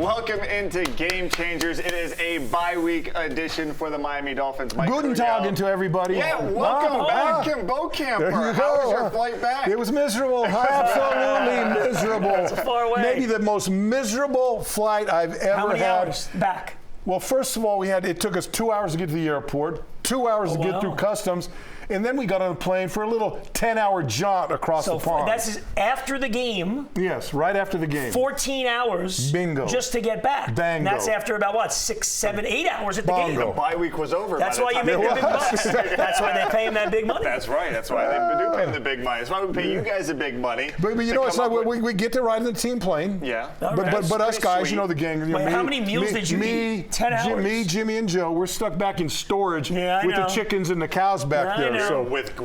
Welcome into Game Changers. It is a bye-week edition for the Miami Dolphins. Guten Tag to everybody. Yeah, welcome back, Kim Beaucamper. How was your flight back? It was miserable. Absolutely miserable. That's far away. Maybe the most miserable flight I've ever had. How many hours back? Well, first of all, it took us 2 hours to get to the airport, 2 hours to get through customs, and then we got on a plane for a little 10-hour jaunt across the pond. That's after the game. Yes, right after the game. 14 hours. Bingo. Just to get back. Bango. And that's after about, what, 6, 7, 8 hours at the game. The bye week was over. That's why you make the big bucks. That's why they pay him that big money. That's right. That's why they do pay him the big money. That's why we pay you guys the big money. But you know, it's like we get to ride in the team plane. Yeah. But us guys, you know the gang. Wait, how many meals did you eat? 10 hours? Me, Jimmy, and Joe, we're stuck back in storage with the chickens and the cows back there. So with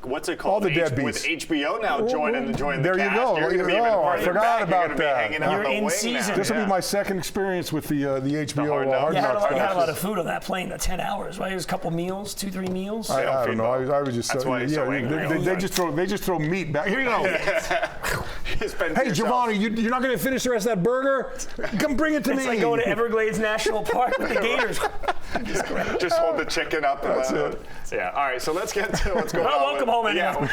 what's it called? All the deadbeats. With HBO now joining the cast. There you go. You're be I forgot about that. You're in season. This will be my second experience with the HBO Hard Knocks. You had a lot of food on that plane, the 10 hours, right? It was a couple meals, 2-3 meals. I don't know. I was just. That's why he's so angry. They just throw meat back. Here you go. Hey, Giovanni, you're not going to finish the rest of that burger? Come bring it to me. It's like going to Everglades National Park with the Gators. Just hold the chicken up. That's it. Yeah. All right. So let's get to what's going on. Welcome home, anyhow.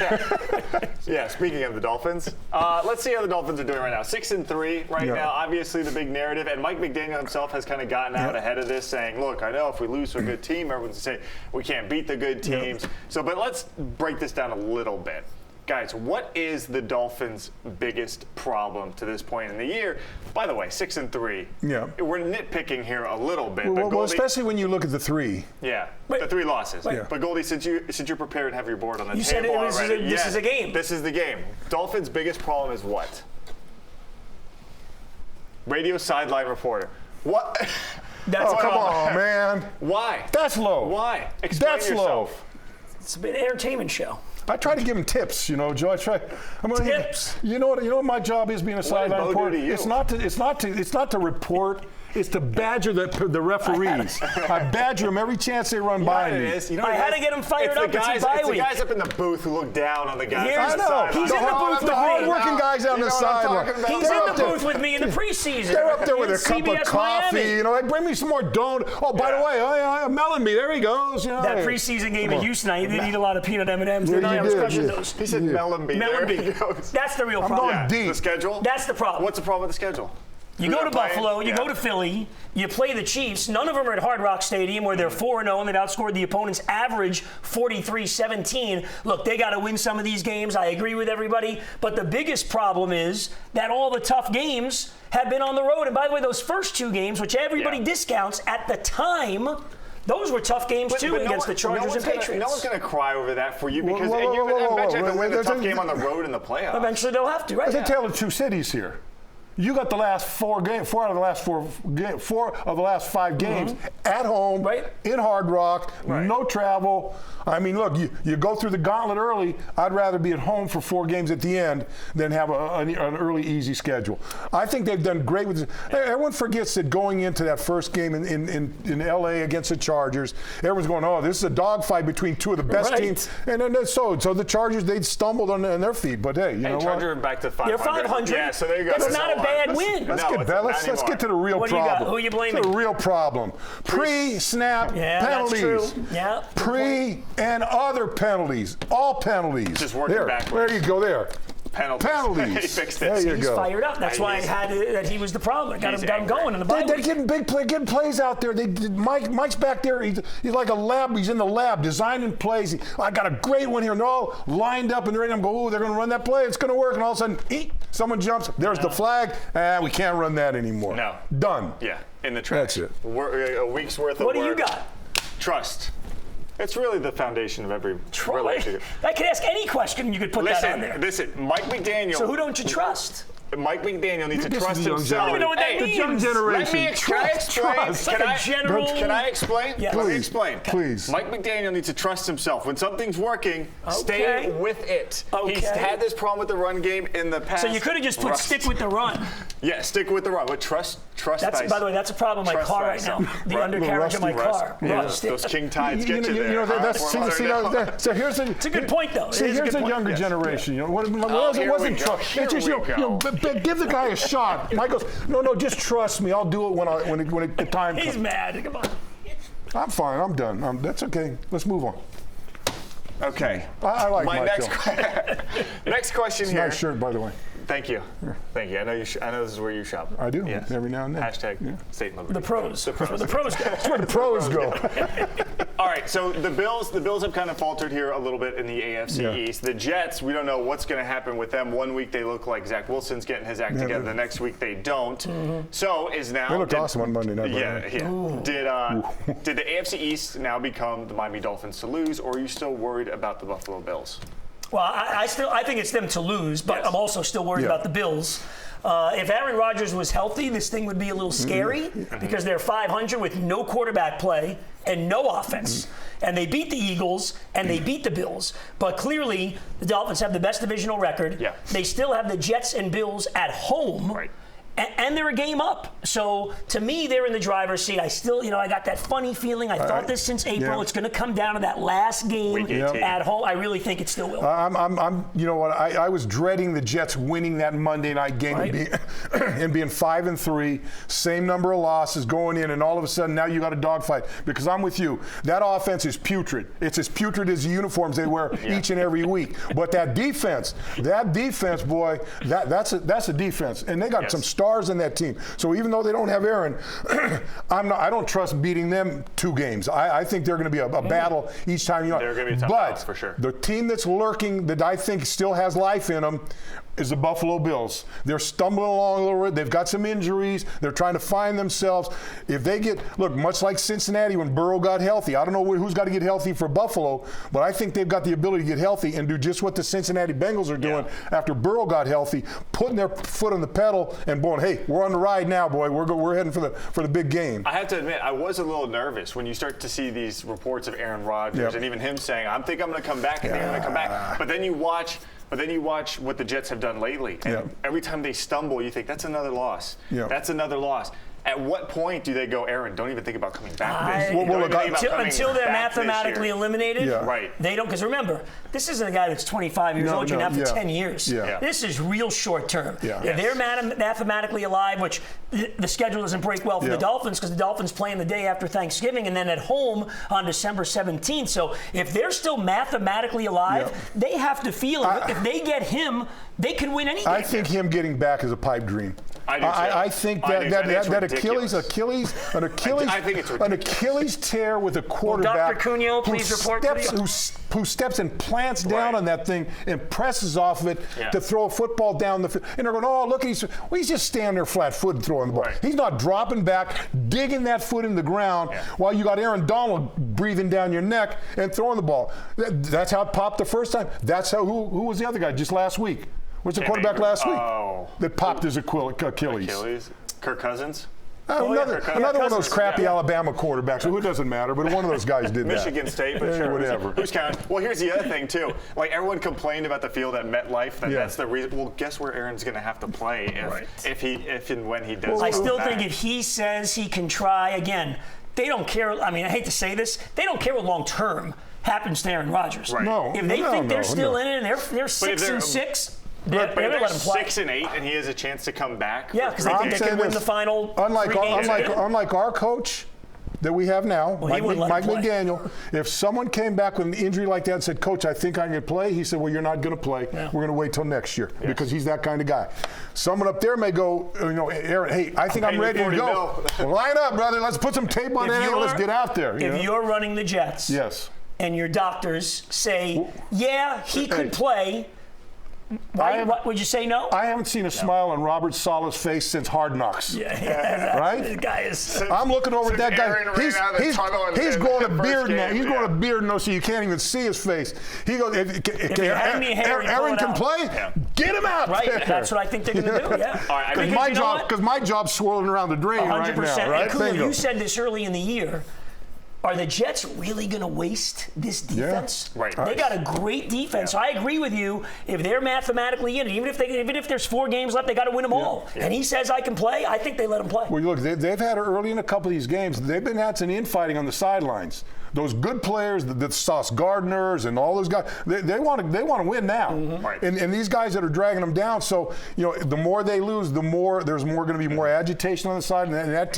Yeah. Speaking of the Dolphins, let's see how the Dolphins are doing right now. 6-3 right now. Obviously, the big narrative, and Mike McDaniel himself has kind of gotten out ahead of this, saying, "Look, I know if we lose to a good team, everyone's going to say we can't beat the good teams." So, but let's break this down a little bit. Guys, what is the Dolphins' biggest problem to this point in the year? By the way, 6-3. Yeah. We're nitpicking here a little bit. Well, especially when you look at the three. Yeah, the 3 losses. Yeah. But Goldie, since you're prepared and have your board on the table you said this is a game. This is the game. Dolphins' biggest problem is what? Radio sideline reporter. What? That's come on, man. Why? That's low. Why? Explain That's yourself. low. It's been an entertainment show. I try to give him tips, Joe. Tips. You know what my job is being a sideline reporter. You? It's not to report. It's to badger the referees. I badger them every chance they run by me. I had to get them fired up. It's the guys up in the booth who look down on the guys. I know. He's in the booth with me. The hard-working guys on the sideline. He's in the booth with me in the preseason. They're up there with a cup CBS of coffee. Miami. Bring me some more donut. Oh, by the way, melon me. There he goes. That preseason game in Houston, I didn't eat a lot of peanut M&Ms. I was crushing those. He said melon bee. That's the real problem. I'm going deep. The schedule? That's the problem. What's the problem with the schedule? You go to Buffalo, you go to Philly, you play the Chiefs. None of them are at Hard Rock Stadium where they're 4-0 and they've outscored the opponent's average 43-17. Look, they got to win some of these games. I agree with everybody. But the biggest problem is that all the tough games have been on the road. And by the way, those first 2 games, which everybody discounts at the time, those were tough games too against the Chargers and Patriots. No one's going to cry over that for you because I bet you have to win a tough game on the road in the playoffs. Eventually they'll have to, right? It's a tale of 2 cities here. You got the last 4 games, 4 out of the last 4 of the last 5 games at home, in Hard Rock, no travel. I mean, look, you go through the gauntlet early. I'd rather be at home for 4 games at the end than have an early, easy schedule. I think they've done great with this. Everyone forgets that going into that first game in L.A. against the Chargers, everyone's going, oh, this is a dogfight between 2 of the best teams. And then so the Chargers, they stumbled on their feet. But hey, you know what? Chargers are back to 500. They're 500. Yeah, so there you go. That's not a bad win. Let's get to the real problem. Who are you blaming? The real problem. Pre-snap penalties. That's true. Yeah. Pre and other penalties. All penalties. Just working backwards. There you go there. Penalties. He fixed it. There you go. He's fired up. That's why I had that he was the problem. Got him going in the bye week. They're getting plays out there. Mike's back there. He's like a lab. He's in the lab designing plays. I got a great one here. And they're all lined up and they're ready. I'm going, they're going to run that play. It's going to work. And all of a sudden, someone jumps. There's the flag. We can't run that anymore. No. Done. Yeah, in the trash. That's it. A week's worth of work. What do you got? Trust. It's really the foundation of every relationship. I could ask any question. You could put that on there. Listen, Mike McDaniel. So who don't you trust? Mike McDaniel needs to trust himself. I don't even know what that means. The young generation. Let me explain. Can I explain? Yes. Let me explain. Please. Mike McDaniel needs to trust himself. When something's working, stay with it. He's had this problem with the run game in the past. So you could have just put stick with the run. Yeah, stick with the run. But trust By the way, that's a problem in my car right now. The undercarriage of my car. Those king tides get you there. So here's it's a good point, though. See, here's a younger generation. You know, it wasn't trust. It's just give the guy a shot. Mike goes, no, just trust me. I'll do it when the time comes. He's mad. Come on. I'm fine. I'm done. That's okay. Let's move on. Okay. I like my next question it's here. Nice shirt, by the way. Thank you. Thank you. I know this is where you shop. I do. Yes. Every now and then. # State and Liberty. The pros. That's where the pros go. That's where the pros go. All right. So the Bills have kind of faltered here a little bit in the AFC East. The Jets, we don't know what's going to happen with them. One week they look like Zach Wilson's getting his act together. The next week they don't. So is now. They looked awesome on Monday night. Yeah. Did the AFC East now become the Miami Dolphins to lose, or are you still worried about the Buffalo Bills? Well, I think it's them to lose, but I'm also still worried about the Bills. If Aaron Rodgers was healthy, this thing would be a little scary because they're 500 with no quarterback play and no offense. And they beat the Eagles and they beat the Bills. But clearly, the Dolphins have the best divisional record. Yeah. They still have the Jets and Bills at home. Right. And they're a game up. So, to me, they're in the driver's seat. I still, I got that funny feeling. I thought this since April. Yeah. It's going to come down to that last game at home. I really think it still will. You know what? I was dreading the Jets winning that Monday night game and being 5-3, same number of losses going in, and all of a sudden now you got a dogfight. Because I'm with you. That offense is putrid. It's as putrid as the uniforms they wear each and every week. But that defense, boy, that's a defense. And they got some stars in that team. So even though they don't have Aaron, I don't trust beating them 2 games. I think they're going to be a battle each time. They're going to be a tough house for sure. The team that's lurking, that I think still has life in them, is the Buffalo Bills. They're stumbling along a little bit. They've got some injuries. They're trying to find themselves. If they much like Cincinnati when Burrow got healthy. I don't know who's got to get healthy for Buffalo, but I think they've got the ability to get healthy and do just what the Cincinnati Bengals are doing after Burrow got healthy, putting their foot on the pedal and going, hey, we're on the ride now, boy. We're heading for the big game. I have to admit, I was a little nervous when you start to see these reports of Aaron Rodgers and even him saying, I think I'm going to come back. I think I'm going to come back. But then you watch what the Jets have done lately. And every time they stumble, you think, that's another loss. That's another loss. At what point do they go, Aaron, don't even think about coming back? Until they're mathematically eliminated, right? They don't, because remember, this isn't a guy that's 25 years old. You're now for 10 years. This is real short term. If they're mathematically alive, which the schedule doesn't break well for the Dolphins because the Dolphins play the day after Thanksgiving and then at home on December 17th. So if they're still mathematically alive, they have to feel it. If they get him, they can win any game. I think him getting back is a pipe dream. I do too. I think an Achilles tear with a quarterback who steps and plants down on that thing and presses off of it to throw a football down the field. And they're going, oh, look, he's just standing there flat-footed throwing the ball. He's not dropping back, digging that foot in the ground while you got Aaron Donald breathing down your neck and throwing the ball. That's how it popped the first time. That's how who was the other guy just last week? Was the quarterback last week that popped his Achilles? Kirk Cousins? Another one of those crappy Alabama quarterbacks. Who doesn't matter, but one of those guys did Michigan State, but sure, whatever. Who's counting? Well, here's the other thing too. Like everyone complained about the field at MetLife. That's the reason. Well, guess where Aaron's going to have to play if and when he does. I still think if he says he can try again, they don't care. I mean, I hate to say this, they don't care what long term happens to Aaron Rodgers. Right. No, if they think they're still in it and they're 6-6. But if they're 6-8 and he has a chance to come back. Yeah, because they think they can win the final 3 games. Unlike our coach that we have now, Mike McDaniel, if someone came back with an injury like that and said, Coach, I think I can play, he said, well, you're not going to play. Yeah. We're going to wait till next year because he's that kind of guy. Someone up there may go, Aaron, hey, I think I'm ready to go. Well, line up, brother. Let's put some tape on it and let's get out there. If you're running the Jets and your doctors say, he could play, what would you say no? I haven't seen a smile on Robert Saleh's face since Hard Knocks. Right? The guy is. I'm looking over at that guy. He's going to beard now. He's going to beard now, so you can't even see his face. He goes, if Aaron can play, get him out. Right. There. That's what I think they're going to do. Yeah. Because my job's swirling around the drain 100%. Right now. Right? You said this early in the year. are the Jets really going to waste this defense? Right. They got a great defense. So I agree with you. If they're mathematically in it, even if there's 4 games left, they got to win them all. And he says I can play. I think they let him play. Well, look, they've had early in a couple of these games. They've been had some infighting on the sidelines. Those good players, the Sauce Gardners and all those guys, they want to win now. Right. And these guys that are dragging them down. So the more they lose, the more there's going to be more agitation on the side. And that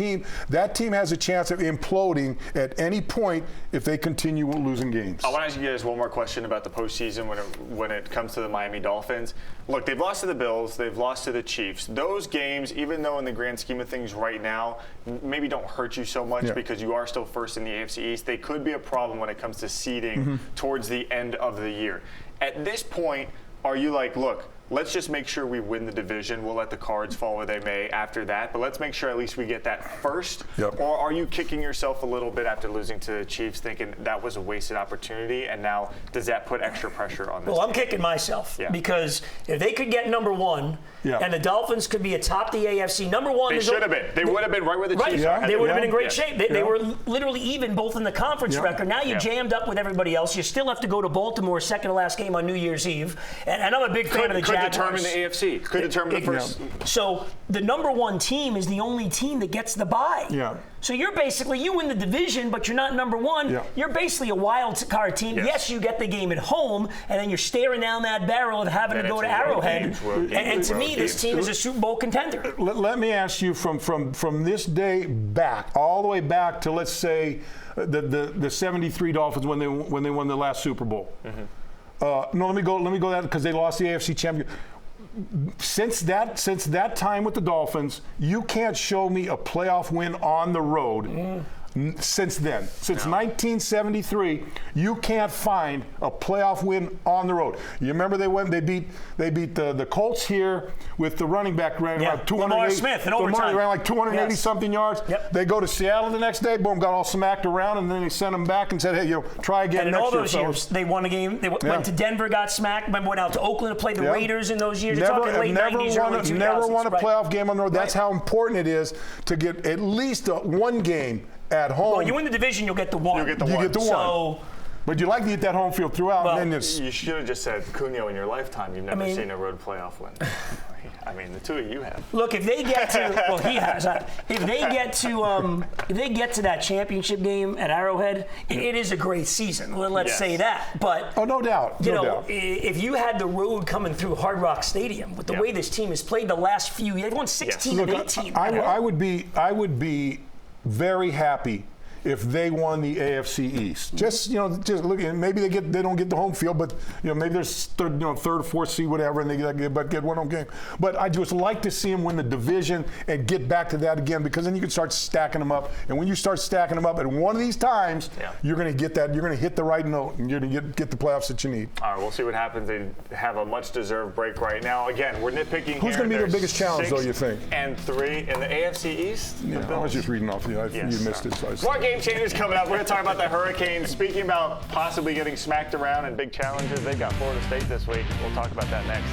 team has a chance of imploding at any point if they continue losing games. I want to ask you guys one more question about the postseason when it comes to the Miami Dolphins. Look, they've lost to the Bills, they've lost to the Chiefs. Those games, even though in the grand scheme of things right now, maybe don't hurt you so much because you are still first in the AFC East, they could be a problem when it comes to seeding towards the end of the year. At this point, are you like, look, let's just make sure we win the division. We'll let the cards fall where they may after that, but let's make sure at least we get that first? Yep. Or are you kicking yourself a little bit after losing to the Chiefs, thinking that was a wasted opportunity, and now does that put extra pressure on this Well, I'm team? kicking myself because if they could get number 1 and the Dolphins could be atop the AFC, number 1. They should have been. They would have been right where the Chiefs are. They would have been in great shape. They were literally even both in the conference record. Now you jammed up with everybody else. You still have to go to Baltimore, second to last game on New Year's Eve. And I'm a big fan of the Jaguars. Could determine the AFC. Could determine the first. So the number 1 team is the only team that gets the bye. Yeah. So you're basically, you win the division, but you're not number 1. Yeah. You're basically a wild card team. Yes, you get the game at home, and then you're staring down that barrel of having to go to Arrowhead. And to me, this team is a Super Bowl contender. Let me ask you from this day back, all the way back to, let's say, the 73 Dolphins when they won the last Super Bowl. No, let me go that because they lost the AFC championship. Since that time with the Dolphins, you can't show me a playoff win on the road. Since then, since 1973, you can't find a playoff win on the road. You remember they beat the Colts here with the running back ran like 280. Smith in overtime. Ran like 280 something yards. Yep. They go to Seattle the next day, boom, got all smacked around, and then they sent them back and said, hey, try again and next year. all those years, they won a game. They went to Denver, got smacked, then went out to Oakland to play the Raiders in those years. Never talking late 90s, early 2000s. Never won a playoff game on the road. That's how important it is to get at least one game at home. Well, you win the division, you'll get the 1. You get the 1. So, but you like to get that home field throughout. Well, and then you should have just said, Cunio, in your lifetime, you've never seen a road playoff win. I mean, the two of you have. Look, if they get to, well, he has. If they get to that championship game at Arrowhead, it is a great season. Let's say that. But no doubt. You know, if you had the road coming through Hard Rock Stadium with the way this team has played the last few years, they've won 16 and 18. I would be very happy if they won the AFC East. Just look. Maybe they don't get the home field, but maybe there's third or fourth seed, whatever, and they get one home game. But I just like to see them win the division and get back to that again, because then you can start stacking them up. And when you start stacking them up, at one of these times, you're going to get that. You're going to hit the right note, and you're going to get the playoffs that you need. All right, we'll see what happens. They have a much-deserved break right now. Again, we're nitpicking. Who's going to be their biggest challenge, though? You think? 6-3 in the AFC East. Yeah, I was just reading off. You missed it. So more game changers coming up. We're going to talk about the Hurricanes. Speaking about possibly getting smacked around and big challenges, they've got Florida State this week. We'll talk about that next.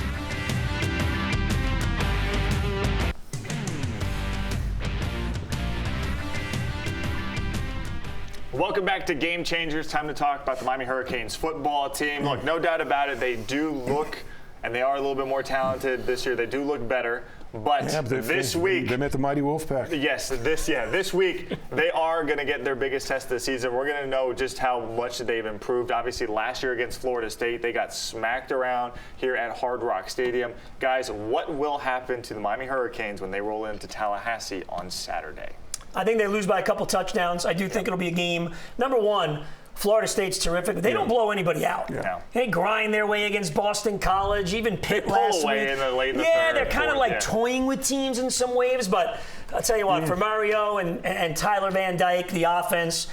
Welcome back to Game Changers. Time to talk about the Miami Hurricanes football team. Look, no doubt about it, they do look, and they are a little bit more talented this year. They do look better. But this week, they met the mighty Wolfpack. Yes, this week they are going to get their biggest test of the season. We're going to know just how much they've improved. Obviously, last year against Florida State, they got smacked around here at Hard Rock Stadium. Guys, what will happen to the Miami Hurricanes when they roll into Tallahassee on Saturday? I think they lose by a couple touchdowns. I do think it'll be a game. Number one, Florida State's terrific. They don't blow anybody out. Yeah. They grind their way against Boston College, even Pitt last week. In the late in the yeah, third, they're kind of like toying with teams in some waves. But I'll tell you what, for Mario and Tyler Van Dyke, the offense,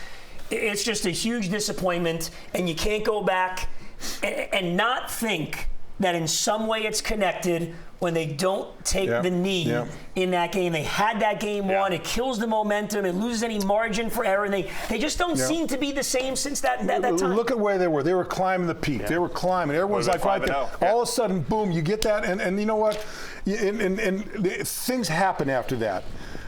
it's just a huge disappointment. And you can't go back and not think that in some way it's connected when they don't take the knee in that game. They had that game won. It kills the momentum. It loses any margin for error. And they just don't seem to be the same since that time. Look at where they were. They were climbing the peak. They were climbing. Everyone's like right there. All of a sudden, boom, you get that. And you know what? And things happen after that.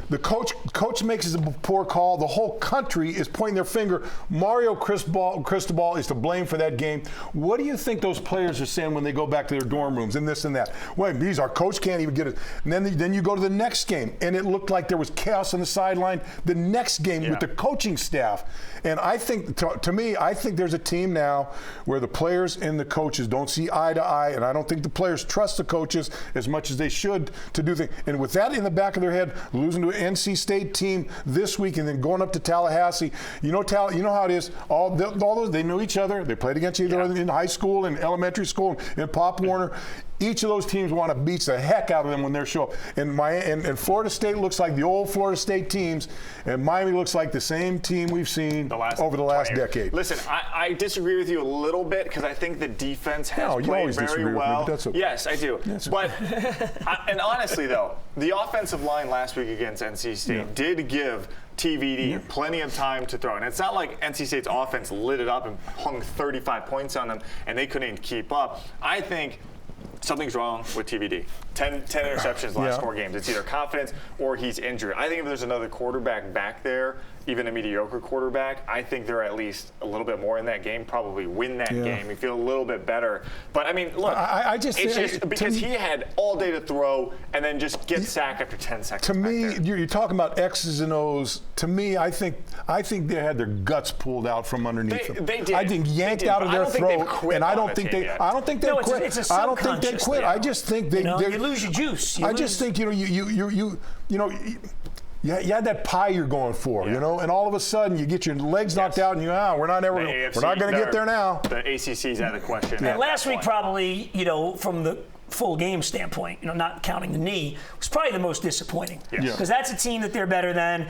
The coach makes a poor call. The whole country is pointing their finger. Mario Cristobal is to blame for that game. What do you think those players are saying when they go back to their dorm rooms and this and that? Well, geez, our coach can't even get it. And then you go to the next game, and it looked like there was chaos on the sideline. The next game with the coaching staff. And I think, to me, I think there's a team now where the players and the coaches don't see eye to eye, and I don't think the players trust the coaches as much as they should to do things. And with that in the back of their head, losing to an NC State team this week and then going up to Tallahassee, you know how it is. All those, they knew each other. They played against each other in high school and elementary school and Pop Warner. Each of those teams want to beat the heck out of them when they show up. And Florida State looks like the old Florida State teams, and Miami looks like the same team we've seen over the last decade. Listen, I disagree with you a little bit because I think the defense has played very well. Me, but that's okay. Yes, I do. But and honestly, though, the offensive line last week against NC State did give TVD plenty of time to throw. And it's not like NC State's offense lit it up and hung 35 points on them and they couldn't keep up. I think something's wrong with TVD. 10 interceptions the last 4 games. It's either confidence or he's injured. I think if there's another quarterback back there, even a mediocre quarterback, I think they're at least a little bit more in that game, probably win that game. You feel a little bit better. But, I mean, look, it's just because he had all day to throw and then just get sacked after 10 seconds. To me, you're talking about X's and O's. To me, I think they had their guts pulled out from underneath them. They did. I think yanked out of their throat. And I don't think they quit. I don't think they quit. I just think they you lose your juice. I just think you had that pie you're going for, and all of a sudden you get your legs knocked out, and we're not going to get there now. The ACC's out of the question. And last week, probably, from the full game standpoint, not counting the knee, was probably the most disappointing. Because that's a team that they're better than,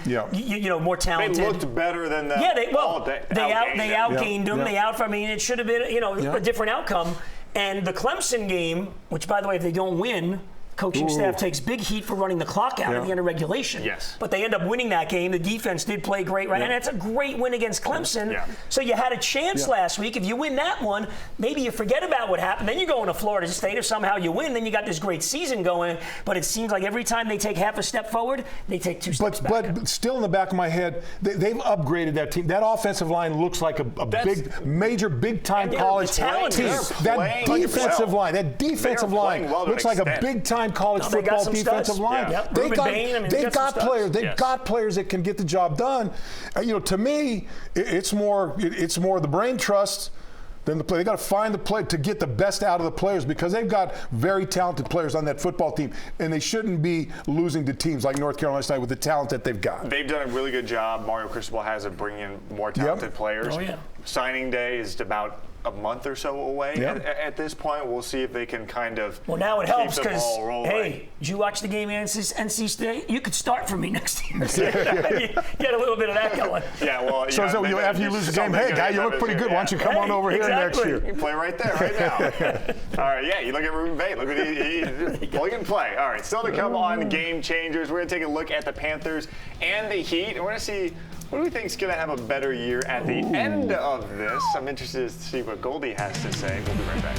more talented. They looked better than them. Yeah, they outgained them. It should have been, a different outcome. And the Clemson game, which, by the way, if they don't win, coaching staff takes big heat for running the clock out at the end of regulation. Yes. But they end up winning that game. The defense did play great, right? And that's a great win against Clemson. So you had a chance last week. If you win that one, maybe you forget about what happened. Then you go into Florida State. If somehow you win, then you got this great season going. But it seems like every time they take half a step forward, they take 2 steps back. But still in the back of my head, they've upgraded that team. That offensive line looks like a big-time college team. That defensive line looks like a big-time college football defensive line. They got players. They've got players that can get the job done. To me, it's more the brain trust than the play. They got to find the play to get the best out of the players because they've got very talented players on that football team, and they shouldn't be losing to teams like North Carolina State with the talent that they've got. They've done a really good job. Mario Cristobal has of bringing in more talented players. Oh, yeah. Signing day is about a month or so away at this point. We'll see if they can kind of now it helps because, hey, did you watch the game against NC State? You could start for me next year. You get a little bit of that going. Yeah, well, so after you lose the game, hey, guy, you look pretty good. Why don't you come on over here next year? You can play right there, right now. All right, you look at Ruben Bate. Look at he can play. All right, still to come on Game Changers. We're going to take a look at the Panthers and the Heat, and we're going to see who do we think is going to have a better year at the end of this. I'm interested to see what Goldie has to say. We'll be right back.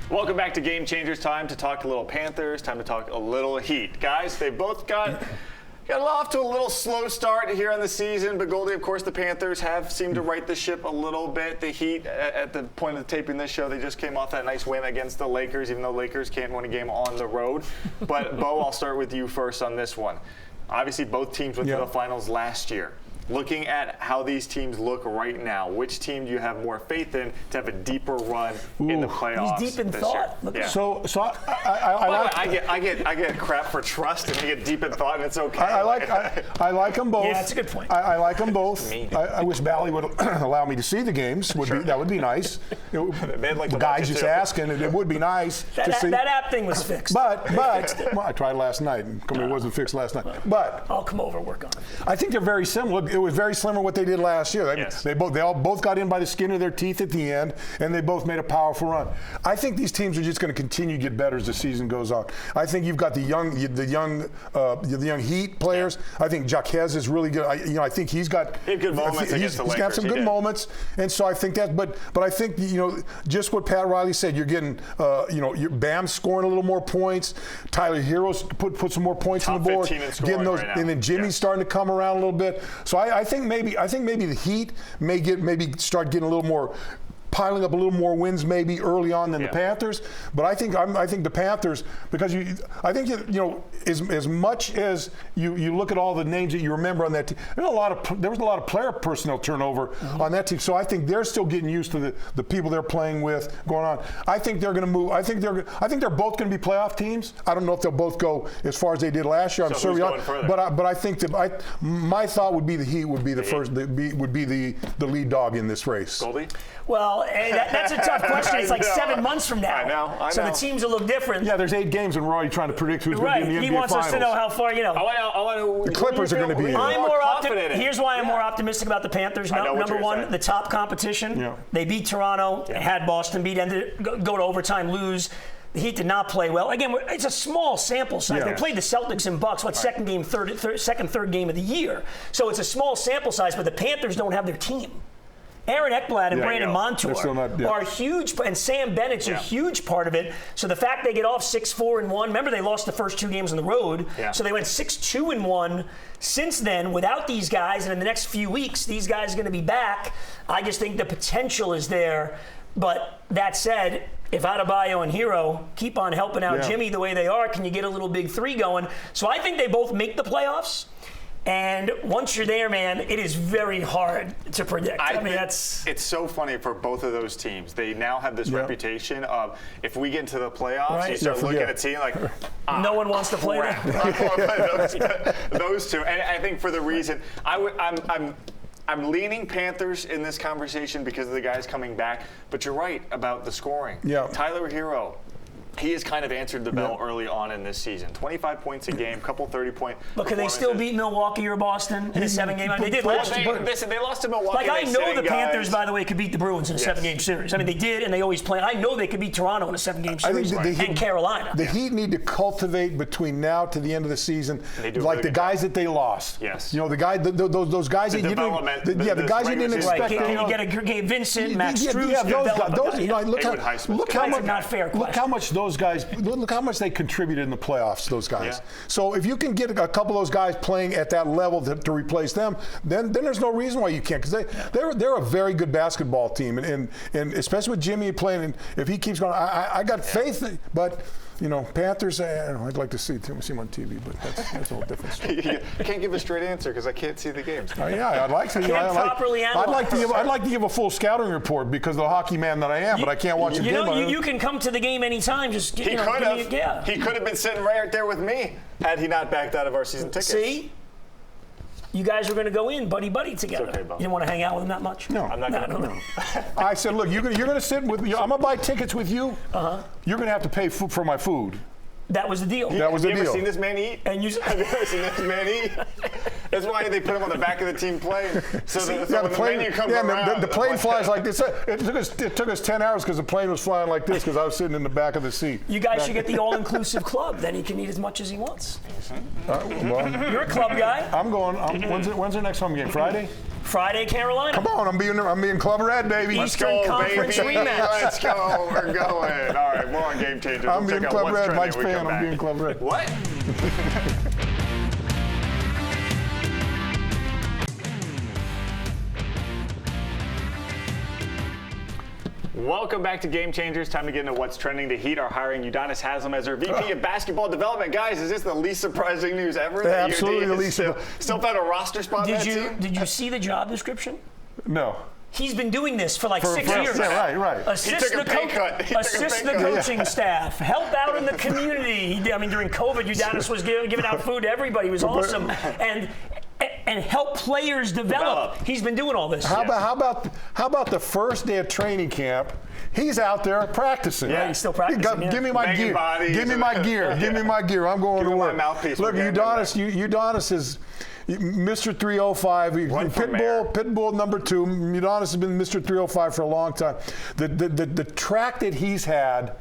Welcome back to Game Changers. Time to talk a little Panthers. Time to talk a little Heat. Guys, they both got off to a little slow start here on the season, but Goldie, of course, the Panthers have seemed to right the ship a little bit. The Heat, at the point of taping this show, they just came off that nice win against the Lakers, even though Lakers can't win a game on the road. But, Bo, I'll start with you first on this one. Obviously, both teams went to the finals last year. Looking at how these teams look right now, which team do you have more faith in to have a deeper run in the playoffs? He's deep in thought. Yeah. So I get crap for trust, and you get deep in thought, and it's okay. I like them both. Yeah, that's a good point. I like them both. I wish Bally would allow me to see the games. That would be nice. The guys just asking, it would be nice to see. That app thing was fixed. But I tried last night, and it wasn't fixed last night. But I'll come over and work on it. I think they're very similar. it was very similar to what they did last year. Yes. They both got in by the skin of their teeth at the end, and they both made a powerful run. I think these teams are just going to continue to get better as the season goes on. I think you've got the young Heat players. I think Jaquez is really good. I think he's got good moments against the Lakers. He's got some good moments, and so I think that. But I think just what Pat Riley said. You're getting Bam scoring a little more points. Tyler Hero's put some more points on the board. 15 in scoring right now. And then Jimmy's starting to come around a little bit. So I think maybe the Heat may start getting a little more, piling up a little more wins maybe early on than the Panthers. But I think the Panthers, because as much as you look at all the names that you remember on that team, there was a lot of player personnel turnover on that team. So I think they're still getting used to the people they're playing with going on. I think they're going to move. I think they're both going to be playoff teams. I don't know if they'll both go as far as they did last year. I'm so who's going further? But I think that my thought would be the Heat would be the lead dog in this race. Goldie? Well, that's a tough question. It's like 7 months from now. I know. So the teams will look different. Yeah, there's 8 games, and we're already trying to predict who's going to be in the NBA He wants Finals. us to know how far, The Clippers are going to be in. I'm more optimistic. Here's why I'm more optimistic about the Panthers. Number one, saying. the top competition. Yeah. They beat Toronto, had Boston beat, go to overtime, lose. The Heat did not play well. Again, it's a small sample size. Yeah. They played the Celtics and Bucks, second, third game of the year. So it's a small sample size, but the Panthers don't have their team. Aaron Ekblad and Brandon Montour are huge, and Sam Bennett's a huge part of it. So the fact they get off 6-4-1, remember they lost the first 2 games on the road, so they went 6-2-1. Since then, without these guys, and in the next few weeks, these guys are going to be back. I just think the potential is there. But that said, if Adebayo and Hero keep on helping out Jimmy the way they are, can you get a little big 3 going? So I think they both make the playoffs. And once you're there, man, it is very hard to predict. I mean, it's so funny for both of those teams. They now have this reputation of, if we get into the playoffs, you start looking at a team like, no one wants to play them. those two. And I think for the reason, I'm leaning Panthers in this conversation because of the guys coming back. But you're right about the scoring. Yeah. Tyler Hero. He has kind of answered the bell early on in this season. 25 points a game, couple 30-point. But can they still beat Milwaukee or Boston in a 7-game? They did last year. Listen, they lost to Milwaukee. Like, I know the Panthers, by the way, could beat the Bruins in a 7-game series. I mean, they did, and they always play. I know they could beat Toronto in a 7-game series, and Carolina. The Heat need to cultivate between now to the end of the season, like the guys that they lost. Yes. The guys, those guys that you didn't. The guys you didn't expect. You get a Gabe Vincent, Max Strus. Look how much those guys. Look how much they contributed in the playoffs, those guys. So if you can get a couple of those guys playing at that level to replace them, then there's no reason why you can't. Because they're a very good basketball team. And especially with Jimmy playing, and if he keeps going, I got faith. But, Panthers, I'd like to see them on TV, but that's a whole different story. You can't give a straight answer because I can't see the games. I'd like to. I'd like to give a full scouting report because of the hockey man that I am, but I can't watch the game. You can come to the game anytime. Just He could have been sitting right there with me had he not backed out of our season tickets. See? You guys are going to go in buddy together. It's okay, Bo. You didn't want to hang out with him that much? No. I'm not going to. No. I said, look, you're going to sit with me. I'm going to buy tickets with you. You're going to have to pay for my food. That was the deal. That was the deal. Have you ever seen this man eat? Have you ever seen this man eat? That's why they put him on the back of the team plane. So when the menu comes around. The plane flies like this. It took us 10 hours because the plane was flying like this because I was sitting in the back of the seat. You guys should get the all-inclusive club. Then he can eat as much as he wants. You're a club guy. I'm going. When's the next home game? Friday, Carolina. Come on, I'm being Club Red, baby. Eastern Conference rematch. Let's go. We're going. All right, more on Game Changers. I'm being Club Red. Mike's fan. I'm being Club Red. What? Welcome back to Game Changers. Time to get into what's trending. The Heat are hiring Udonis Haslem as their VP of Basketball Development. Guys, is this the least surprising news ever? Absolutely the least. Still found a roster spot. Did you see the job description? No. He's been doing this for 6 years. Yeah, right. Assist the coaching staff. Help out in the community. During COVID, Udonis was giving out food to everybody. It was awesome. And help players develop. He's been doing all this. How about the first day of training camp? He's out there practicing. Yeah, he's still practicing. Give me my gear. Give me my gear. Give me my gear. I'm going to work. My mouthpiece. Look, Udonis is. Mr. 305, mayor. Pitbull number 2. Udonis has been Mr. 305 for a long time. The track that he's had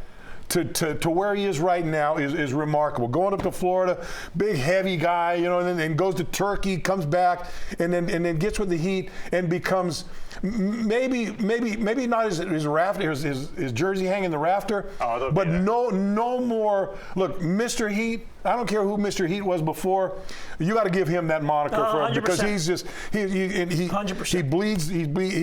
to where he is right now is remarkable. Going up to Florida, big heavy guy, and then goes to Turkey, comes back, and then gets with the Heat and becomes maybe not his jersey hanging in the rafter, but no more. Look, Mr. Heat. I don't care who Mr. Heat was before. You got to give him that moniker because he's just he 100%. He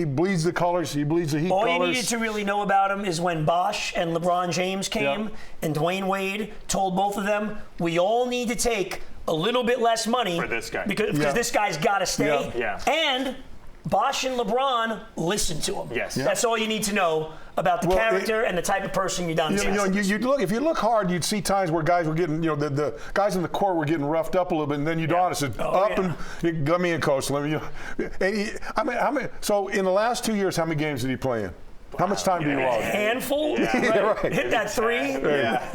bleeds the colors. He bleeds the Heat colors. All you needed to really know about him is when Bosh and LeBron James came and Dwayne Wade told both of them, we all need to take a little bit less money for this guy because this guy's got to stay. And Bosh and LeBron listened to him. Yes. That's all you need to know about the character and the type of person Udonis is. If you look hard, you'd see times where guys were getting, the guys in the court were getting roughed up a little bit, and then Udonis is and let me in, coach. Let me. So in the last 2 years, how many games did he play in? How much time do you log? A handful. Right. Hit that 3. Yeah.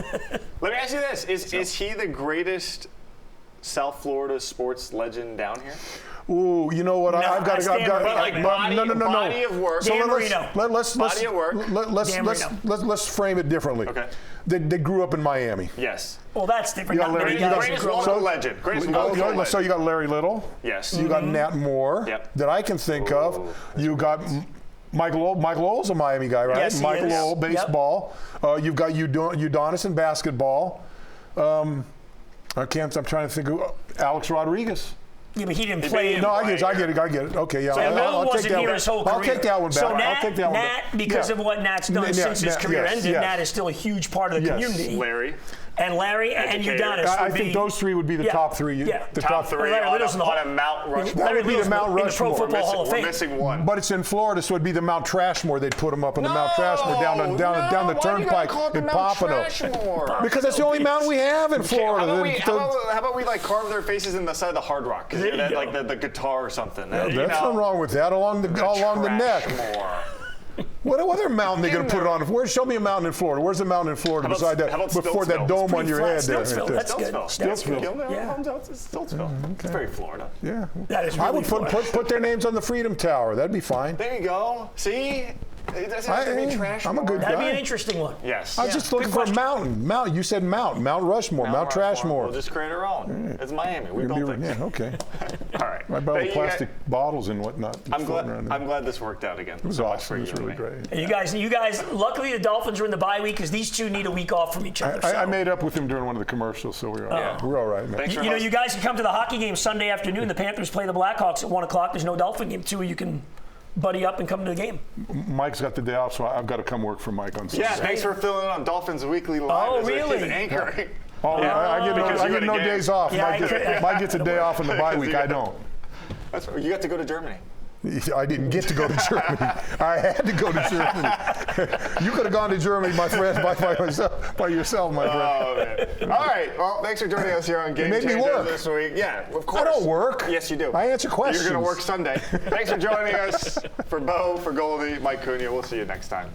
Let me ask you this: Is he the greatest South Florida sports legend down here? Ooh, you know what? No, I've got. Body of work. So let's frame it differently. Okay. They grew up in Miami. Yes. Well, that's different. Greatest local legend. So you got Larry Little. Yes. You got Nat Moore. Yep. That I can think of. You got Mike Lowell's a Miami guy, right? Yes, Mike Lowell, baseball. You've got Udonis in basketball. I'm trying to think of Alex Rodriguez. Yeah, but he didn't play. No, I get it. Okay, yeah. So I'll take that his whole career. I'll take that one back. So Nat, because of what Nat's done since his career ended, Nat is still a huge part of the community. Larry and Udonis. I think those 3 would be the top 3. The top 3 on a Mount Rushmore. That would be the Mount Rushmore. In the Pro Football Hall of Fame. We're missing one. But it's in Florida, so it'd be the Mount Trashmore. They'd put them up in the Mount Trashmore down the turnpike in Pompano. Because that's the only mountain we have in Florida. How about we carve their faces in the side of the Hard Rock? Like the guitar or something. There's nothing wrong with that. Along the neck. What other mountain they going to put it on? Show me a mountain in Florida. Where's the mountain in Florida beside that? Before that dome on your head there. Stiltsville. That's good. Stiltsville. It's very Florida. Yeah. That is really I would put their names on the Freedom Tower. That'd be fine. There you go. See? It doesn't have to be trash. I'm a good guy. That'd be an interesting one. Yes. I was just looking for a mountain. You said Mount Rushmore, Mount Trashmore. We'll just create our own. It's Miami. We built it. Yeah, okay. All right. I bought plastic bottles and whatnot. I'm glad this worked out again. It was awesome. It was really great. And you guys, luckily the Dolphins are in the bye week because these two need a week off from each other. I made up with him during one of the commercials, so we're all right, man. You guys can come to the hockey game Sunday afternoon. The Panthers play the Blackhawks at 1 o'clock. There's no Dolphin game. You can buddy up and come to the game. Mike's got the day off, so I've got to come work for Mike on Sunday. Yeah, thanks for filling in on Dolphins Weekly Live as really? anchoring. I get no days off. Mike gets a day off in the bye week. I don't. You got to go to Germany. I didn't get to go to Germany. I had to go to Germany. You could have gone to Germany, my friend, by yourself, my friend. Oh, man. All right. Well, thanks for joining us here on Game Changer this week. Yeah, of course. I don't work. Yes, you do. I answer questions. You're going to work Sunday. Thanks for joining us. For Bo, for Goldie, Mike Cunha. We'll see you next time.